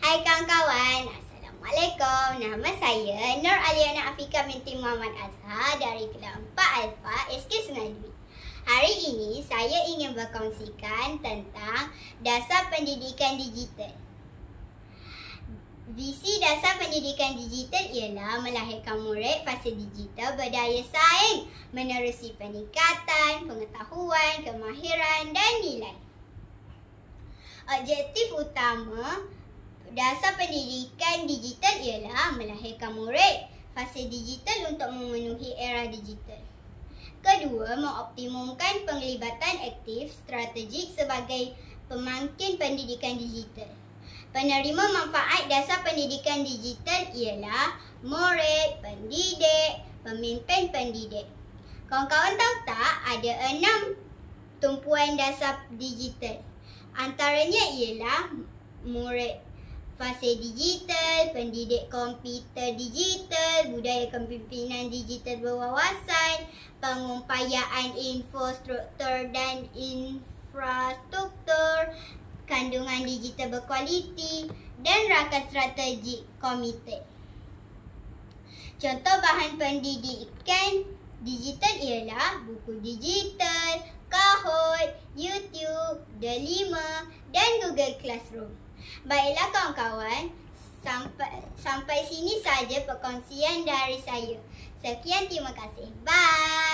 Hai kawan-kawan, Assalamualaikum. Nama saya Nur Aliana Afika binti Muhammad Azhar dari kelas 4 Alfa SK Sungai Dwi. Hari ini saya ingin berkongsikan tentang dasar pendidikan digital. Visi dasar pendidikan digital ialah melahirkan murid fasa digital berdaya saing, menerusi peningkatan, pengetahuan, kemahiran dan nilai. Objektif utama dasar pendidikan digital ialah melahirkan murid fasa digital untuk memenuhi era digital. Kedua, mengoptimumkan penglibatan aktif strategik sebagai pemangkin pendidikan digital. Penerima manfaat dasar pendidikan digital ialah murid, pendidik, pemimpin pendidik. Kawan-kawan tahu tak ada 6 tumpuan dasar digital. Antaranya ialah murid fasa digital, pendidik komputer digital, budaya kepimpinan digital berwawasan, pengumpayaan infrastruktur dan infrastruktur, kandungan digital berkualiti dan rakan strategik komited. Contoh bahan pendidikan digital ialah buku digital, Kahoot, YouTube, D5 dan Google Classroom. Baiklah kawan-kawan, sampai sini saja perkongsian dari saya. Sekian, terima kasih. Bye.